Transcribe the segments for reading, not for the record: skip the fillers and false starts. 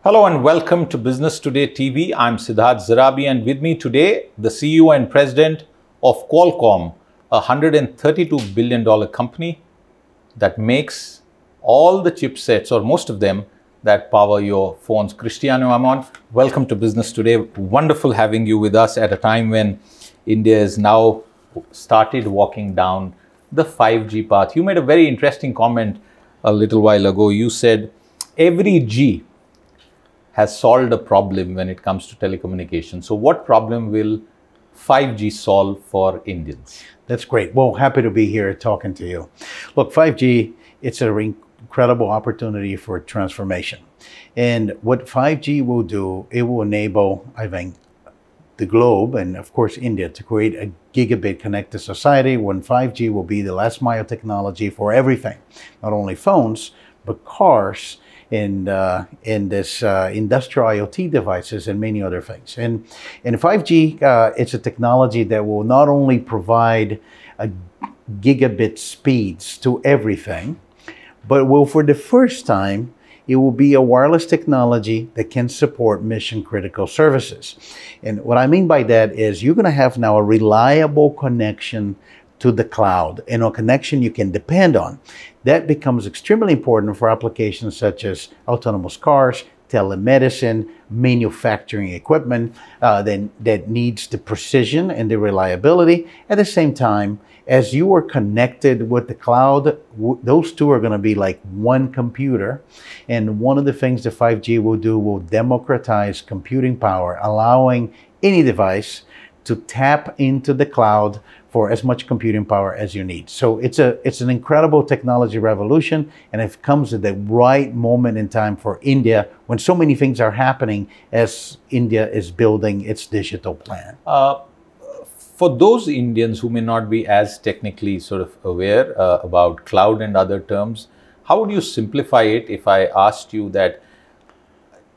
Hello and welcome to Business Today TV. I'm Siddharth Zarabi, and with me today, the CEO and President of Qualcomm, a $132 billion company that makes all the chipsets, or most of them, that power your phones. Cristiano Amon, welcome to Business Today. Wonderful having you with us at a time when India has now started walking down the 5G path. You made a very interesting comment a little while ago. You said every G has solved a problem when it comes to telecommunications. So what problem will 5G solve for Indians? That's great. Well, happy to be here talking to you. Look, 5G, it's an incredible opportunity for transformation. And what 5G will do, it will enable, I think, the globe and of course India to create a gigabit connected society when 5G will be the last mile technology for everything, not only phones, but cars, and this industrial IoT devices and many other things. And 5G, it's a technology that will not only provide a gigabit speeds to everything, but will for the first time, it will be a wireless technology that can support mission critical services. And what I mean by that is you're going to have now a reliable connection to the cloud and a connection you can depend on. That becomes extremely important for applications such as autonomous cars, telemedicine, manufacturing equipment that needs the precision and the reliability. At the same time, as you are connected with the cloud, those two are going to be like one computer. And one of the things that 5G will do will democratize computing power, allowing any device to tap into the cloud for as much computing power as you need. So it's an incredible technology revolution, and it comes at the right moment in time for India when so many things are happening as India is building its digital plan. For those Indians who may not be as technically sort of aware about cloud and other terms, how would you simplify it if I asked you that,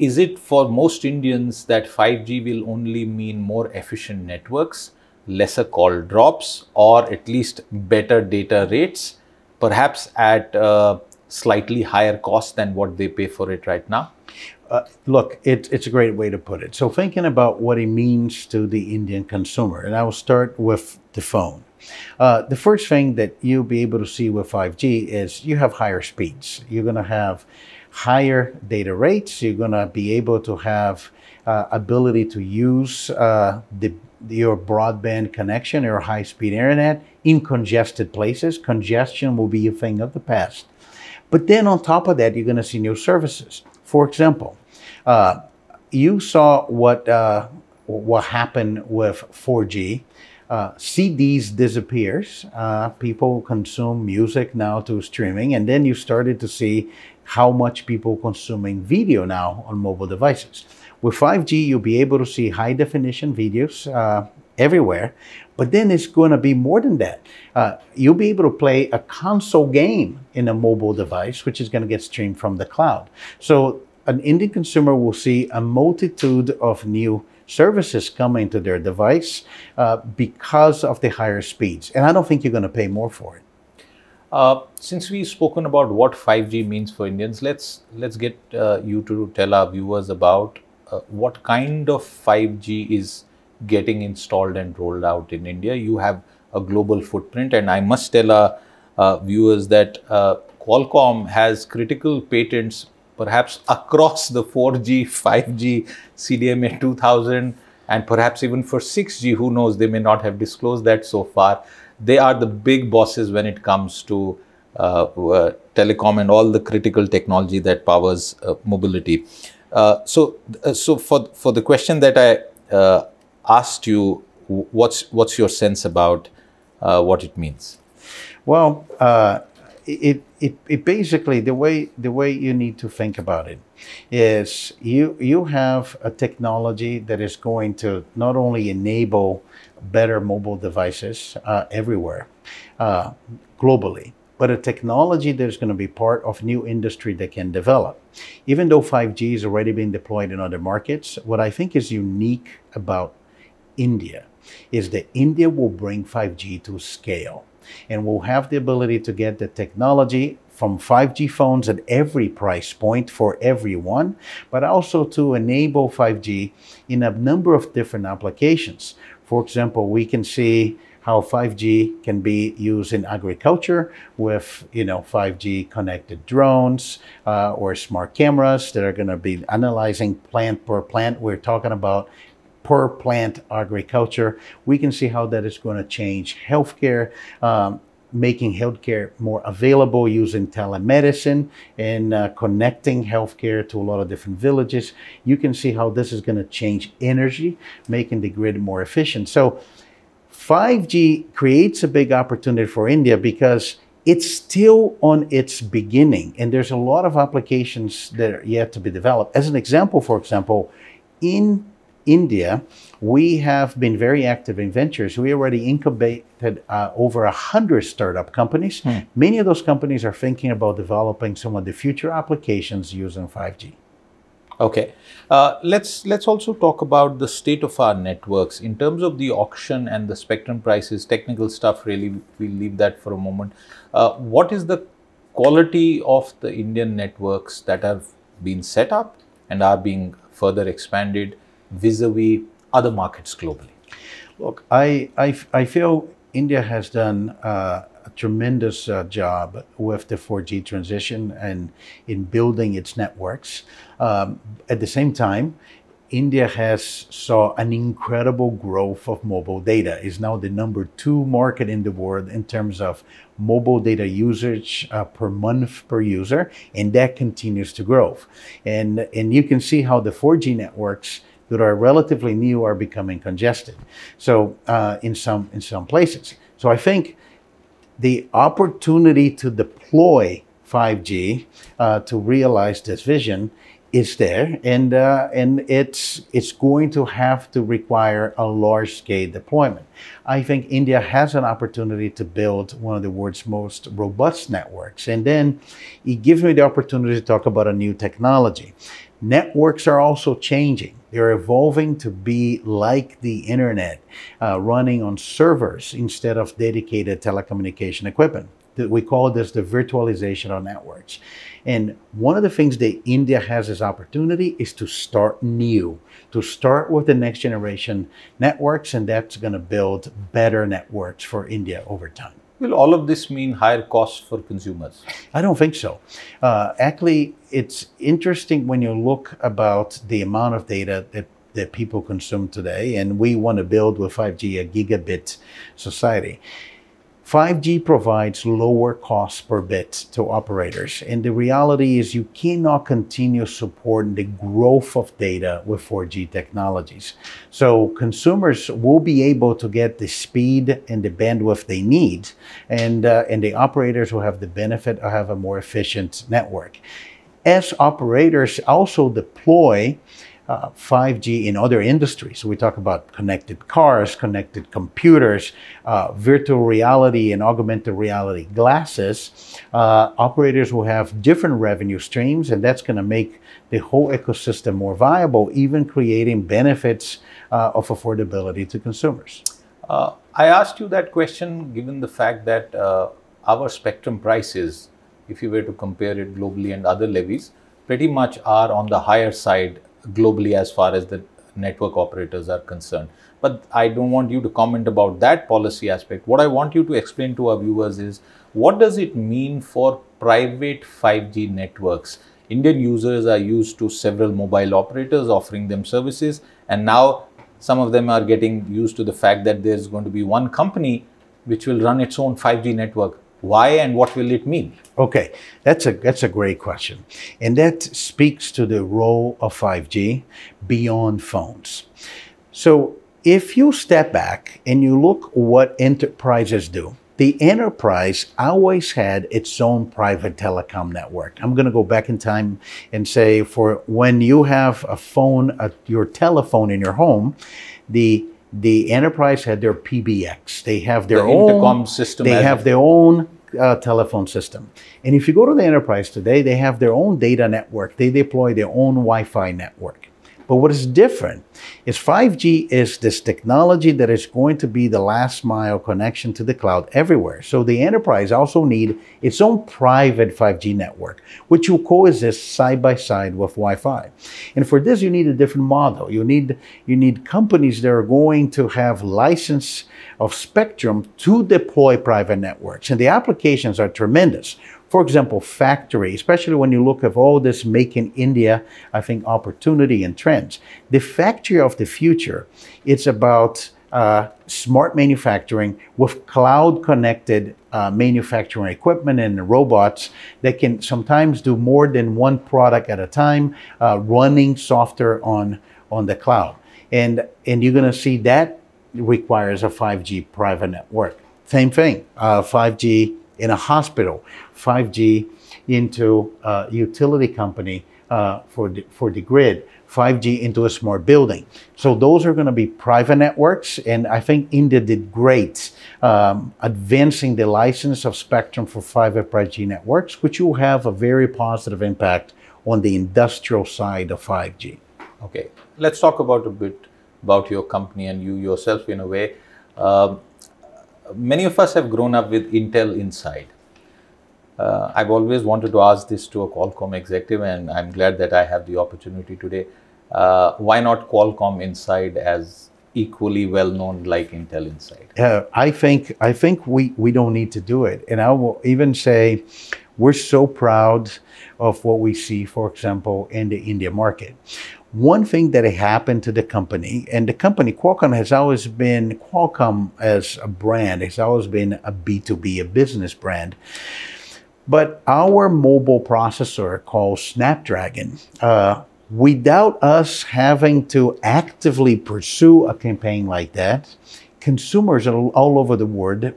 is it for most Indians that 5G will only mean more efficient networks, lesser call drops, or at least better data rates, perhaps at slightly higher cost than what they pay for it right now? Look, it's a great way to put it. So thinking about what it means to the Indian consumer, and I will start with the phone. The first thing that you'll be able to see with 5G is you have higher speeds. You're going to have higher data rates. You're going to be able to have ability to use your broadband connection or high-speed internet in congested places. Congestion will be a thing of the past. But then on top of that, you're going to see new services. For example, you saw what happened with 4G. CDs disappears. People consume music now to streaming, and then you started to see how much people consuming video now on mobile devices. With 5G, you'll be able to see high definition videos everywhere, but then it's going to be more than that. You'll be able to play a console game in a mobile device, which is going to get streamed from the cloud. So an Indian consumer will see a multitude of new services coming to their device because of the higher speeds. And I don't think you're going to pay more for it. Since we've spoken about what 5G means for Indians, let's get you to tell our viewers about what kind of 5G is getting installed and rolled out in India. You have a global footprint, and I must tell our viewers that Qualcomm has critical patents perhaps across the 4G, 5G, CDMA 2000, and perhaps even for 6G, who knows, they may not have disclosed that so far. They are the big bosses when it comes to telecom and all the critical technology that powers mobility. So for the question that I asked you, what's your sense about what it means? Well, it basically, the way you need to think about it is you have a technology that is going to not only enable better mobile devices everywhere globally, but a technology that is going to be part of new industry that can develop. Even though 5G is already being deployed in other markets, what I think is unique about India is that India will bring 5G to scale and will have the ability to get the technology from 5G phones at every price point for everyone, but also to enable 5G in a number of different applications. For example, we can see how 5G can be used in agriculture with 5G connected drones or smart cameras that are going to be analyzing plant per plant. We're talking about per plant agriculture. We can see how that is going to change healthcare, making healthcare more available using telemedicine and connecting healthcare to a lot of different villages. You can see how this is going to change energy, making the grid more efficient. So 5G creates a big opportunity for India because it's still on its beginning and there's a lot of applications that are yet to be developed. As an example, for example, in India, we have been very active in ventures. We already incubated over 100 startup companies. Many of those companies are thinking about developing some of the future applications using 5G. Okay, let's also talk about the state of our networks in terms of the auction and the spectrum prices. Technical stuff, really, we'll leave that for a moment. What is the quality of the Indian networks that have been set up and are being further expanded vis-a-vis other markets globally? Look, I feel India has done a tremendous job with the 4G transition and in building its networks. At the same time, India has saw an incredible growth of mobile data. It's now the #2 market in the world in terms of mobile data usage per month per user, and that continues to grow. And you can see how the 4G networks that are relatively new are becoming congested. So in some places. So I think the opportunity to deploy 5G to realize this vision is there, and it's going to have to require a large-scale deployment. I think India has an opportunity to build one of the world's most robust networks, and then it gives me the opportunity to talk about a new technology. Networks are also changing. They're evolving to be like the internet, running on servers instead of dedicated telecommunication equipment. We call this the virtualization of networks. And one of the things that India has as opportunity is to start new, to start with the next generation networks, and that's going to build better networks for India over time. Will all of this mean higher costs for consumers? I don't think so. Actually, it's interesting when you look about the amount of data that people consume today, and we want to build with 5G a gigabit society. 5G provides lower costs per bit to operators. And the reality is you cannot continue supporting the growth of data with 4G technologies. So consumers will be able to get the speed and the bandwidth they need. And the operators will have the benefit of having a more efficient network. As operators also deploy 5G in other industries. So we talk about connected cars, connected computers, virtual reality and augmented reality glasses. Operators will have different revenue streams, and that's going to make the whole ecosystem more viable, even creating benefits of affordability to consumers. I asked you that question given the fact that our spectrum prices, if you were to compare it globally and other levies, pretty much are on the higher side globally as far as the network operators are concerned. But I don't want you to comment about that policy aspect. What I want you to explain to our viewers is, what does it mean for private 5G networks? Indian users are used to several mobile operators offering them services, and now some of them are getting used to the fact that there's going to be one company which will run its own 5G network. Why and what will it mean? Okay, that's a great question. And that speaks to the role of 5G beyond phones. So if you step back and you look what enterprises do, the enterprise always had its own private telecom network. I'm going to go back in time and say, for when you have a phone, your telephone in your home, the enterprise had their PBX. They have their own intercom system. They have their own telephone system. And if you go to the enterprise today, they have their own data network. They deploy their own Wi-Fi network. But what is different is 5G is this technology that is going to be the last mile connection to the cloud everywhere. So the enterprise also need its own private 5G network, which will coexist side by side with Wi-Fi. And for this, you need a different model. You need companies that are going to have license of spectrum to deploy private networks. And the applications are tremendous. For example, factory, especially when you look at all this Make in India, I think, opportunity and trends. The factory of the future, it's about smart manufacturing with cloud-connected manufacturing equipment and robots that can sometimes do more than one product at a time, running software on the cloud. And you're going to see that requires a 5G private network. Same thing, 5G in a hospital, 5G into a utility company for the grid, 5G into a smart building. So those are going to be private networks, and I think India did great advancing the license of spectrum for 5G networks, which will have a very positive impact on the industrial side of 5G. Okay, let's talk about a bit about your company and you yourself in a way. Many of us have grown up with Intel inside. I've always wanted to ask this to a Qualcomm executive, and I'm glad that I have the opportunity today. Why not Qualcomm inside as equally well known like Intel inside? I think we don't need to do it. And I will even say we're so proud of what we see, for example, in the India market. One thing that happened to the company, and the company Qualcomm has always been, Qualcomm as a brand, has always been a B2B, a business brand. But our mobile processor called Snapdragon, without us having to actively pursue a campaign like that, consumers all over the world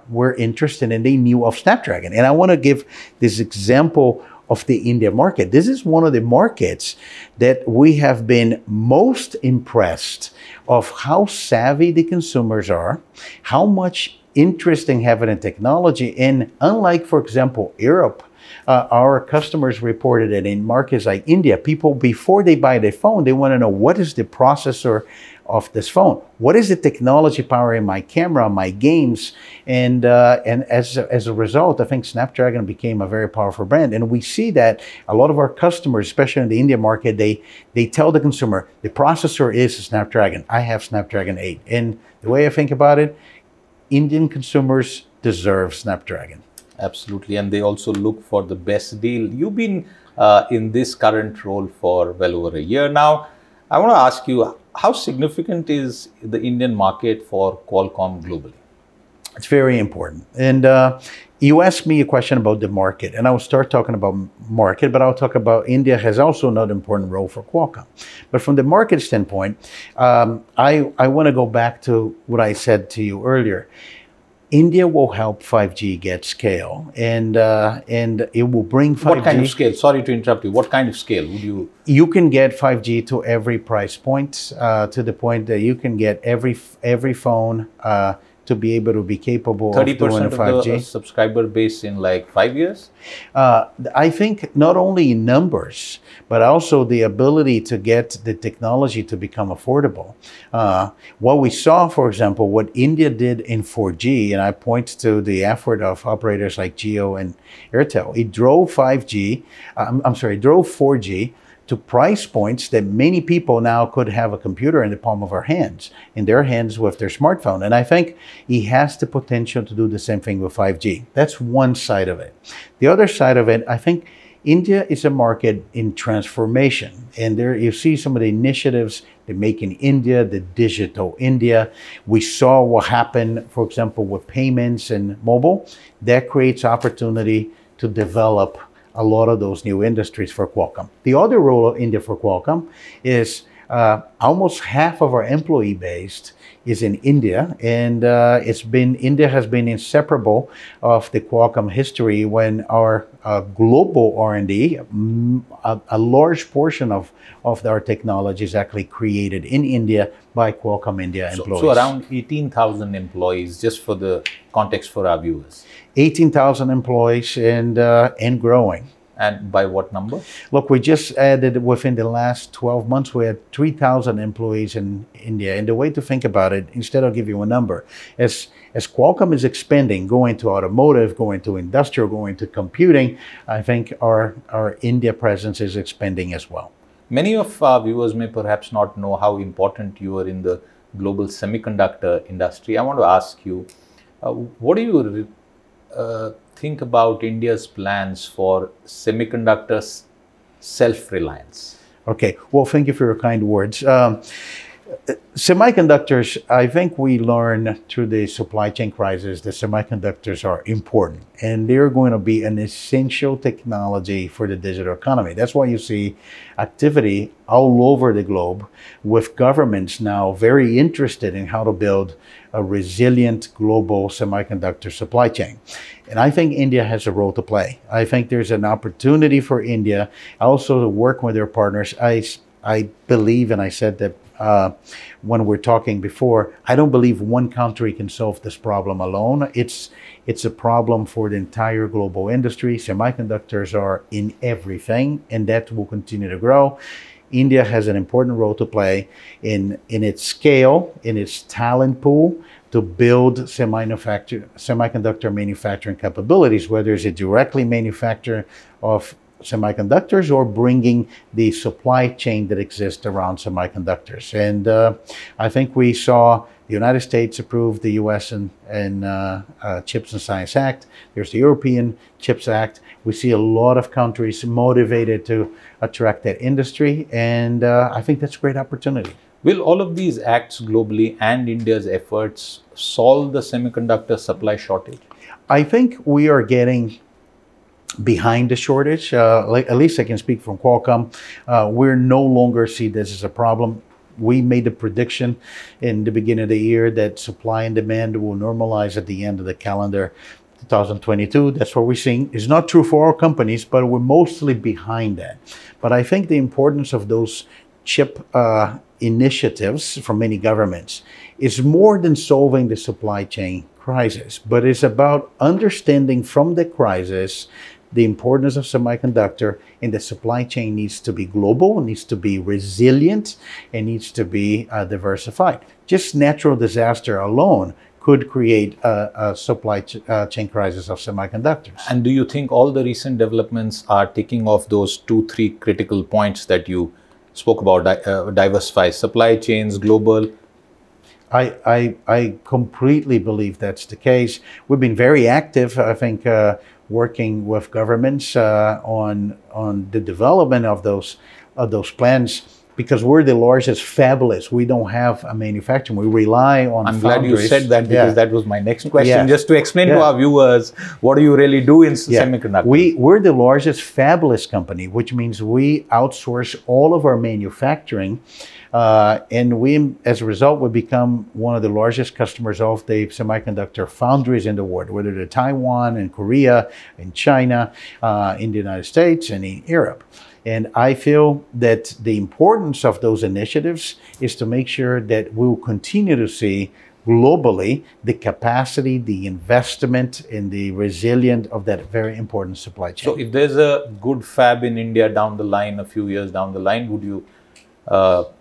were interested and they knew of Snapdragon. And I want to give this example of the India market. This is one of the markets that we have been most impressed of how savvy the consumers are, how much interest in having a technology. And unlike, for example, Europe, our customers reported that in markets like India, people, before they buy their phone, they want to know, what is the processor of this phone? What is the technology powering my camera, my games? And as a result, I think Snapdragon became a very powerful brand. And we see that a lot of our customers, especially in the India market, they tell the consumer, the processor is a Snapdragon. I have Snapdragon 8. And the way I think about it, Indian consumers deserve Snapdragon. Absolutely. And they also look for the best deal. You've been in this current role for well over a year now. I want to ask you, how significant is the Indian market for Qualcomm globally? It's very important. And you asked me a question about the market, and I will start talking about market, but I'll talk about India has also another important role for Qualcomm. But from the market standpoint, I want to go back to what I said to you earlier. India will help 5G get scale, and it will bring 5G. What kind of scale? Sorry to interrupt you. What kind of scale would you? You can get 5G to every price point, to the point that you can get every phone to be able to be capable of doing 5G. 30% of the subscriber base in like 5 years? I think not only in numbers, but also the ability to get the technology to become affordable. What we saw, for example, what India did in 4G, and I point to the effort of operators like Jio and Airtel, it drove 4G to price points that many people now could have a computer in the palm of their hands with their smartphone. And I think it has the potential to do the same thing with 5G. That's one side of it. The other side of it, I think India is a market in transformation. And there you see some of the initiatives they make in India, the digital India. We saw what happened, for example, with payments and mobile. That creates opportunity to develop a lot of those new industries for Qualcomm. The other role of India for Qualcomm is almost half of our employee base is in India, and India has been inseparable of the Qualcomm history when our global R&D, a large portion of our technology is actually created in India by Qualcomm India employees. So around 18,000 employees, just for the context for our viewers. 18,000 employees and growing. And by what number? Look, we just added within the last 12 months, we had 3,000 employees in India. And the way to think about it, instead of giving you a number, as Qualcomm is expanding, going to automotive, going to industrial, going to computing, I think our India presence is expanding as well. Many of our viewers may perhaps not know how important you are in the global semiconductor industry. I want to ask you, what do you think about India's plans for semiconductors self-reliance? Okay, well, thank you for your kind words. Semiconductors, I think we learned through the supply chain crisis that semiconductors are important and they're going to be an essential technology for the digital economy. That's why you see activity all over the globe with governments now very interested in how to build a resilient global semiconductor supply chain. And I think India has a role to play. I think there's an opportunity for India also to work with their partners. I believe, and I said that when we're talking before, I don't believe one country can solve this problem alone. It's a problem for the entire global industry. Semiconductors are in everything, and that will continue to grow. India has an important role to play in its scale, in its talent pool, to build semiconductor manufacturing capabilities, whether it's a directly manufacture of semiconductors or bringing the supply chain that exists around semiconductors. And I think we saw the United States approve the US and Chips and Science Act. There's the European Chips Act. We see a lot of countries motivated to attract that industry, and I think that's a great opportunity. Will all of these acts globally and India's efforts solve the semiconductor supply shortage? I think we are getting behind the shortage. At least I can speak from Qualcomm. We're no longer see this as a problem. We made a prediction in the beginning of the year that supply and demand will normalize at the end of the calendar 2022. That's what we're seeing. It's not true for all companies, but we're mostly behind that. But I think the importance of those chip initiatives from many governments is more than solving the supply chain crisis, but it's about understanding from the crisis the importance of semiconductor, and the supply chain needs to be global, needs to be resilient, and needs to be diversified. Just natural disaster alone could create a supply chain crisis of semiconductors. And do you think all the recent developments are ticking off those 2-3 critical points that you spoke about, diversify supply chains, global? I completely believe that's the case. We've been very active, I think, working with governments on the development of those plans, because we're the largest fabless. We don't have a manufacturing. We rely on I'm foundries. glad you said that, because that was my next question. Yeah. Just to explain to our viewers, what do you really do in semiconductors? We're the largest fabless company, which means we outsource all of our manufacturing. And we, as a result, we become one of the largest customers of the semiconductor foundries in the world, whether they're Taiwan and Korea and China, in the United States and in Europe. And I feel that the importance of those initiatives is to make sure that we will continue to see globally the capacity, the investment, and the resilience of that very important supply chain. So if there's a good fab in India down the line, a few years down the line, would you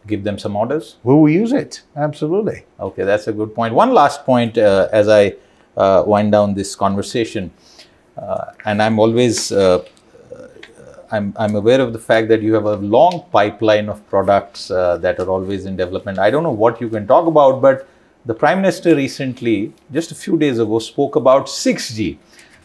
give them some orders? We will use it, absolutely. Okay, that's a good point. One last point as I wind down this conversation, and I'm always I'm aware of the fact that you have a long pipeline of products that are always in development. I don't know what you can talk about, but the Prime Minister recently, just a few days ago, spoke about 6G.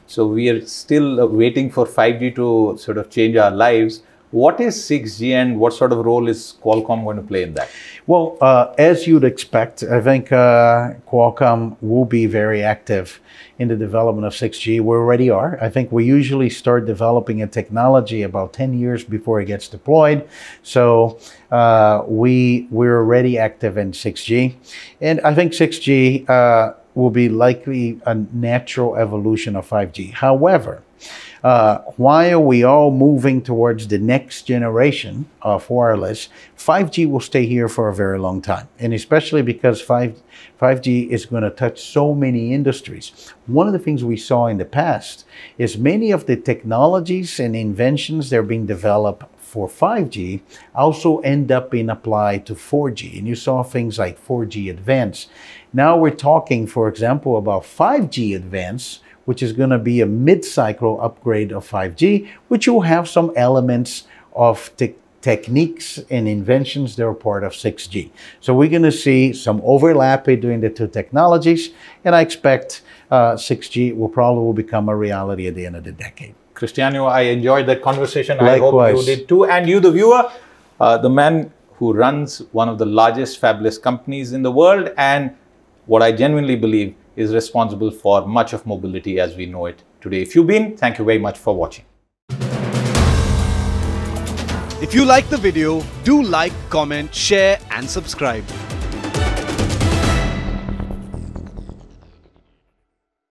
So we are still waiting for 5G to sort of change our lives. What is 6G and what sort of role is Qualcomm going to play in that? Well, as you'd expect, I think Qualcomm will be very active in the development of 6G. We already are. I think we usually start developing a technology about 10 years before it gets deployed. So we're already active in 6G. And I think 6G will be likely a natural evolution of 5G. However, While we all moving towards the next generation of wireless, 5G will stay here for a very long time. And especially because 5G is going to touch so many industries. One of the things we saw in the past is many of the technologies and inventions that are being developed for 5G also end up being applied to 4G. And you saw things like 4G Advanced. Now we're talking, for example, about 5G Advanced, which is going to be a mid-cycle upgrade of 5G, which will have some elements of techniques and inventions that are part of 6G. So we're going to see some overlap between the two technologies, and I expect 6G will become a reality at the end of the decade. Cristiano, I enjoyed that conversation. Likewise. I hope you did too. And you, the viewer, the man who runs one of the largest fabless companies in the world, and what I genuinely believe is responsible for much of mobility as we know it today. If you've been, thank you very much for watching. If you like the video, do like, comment, share and subscribe.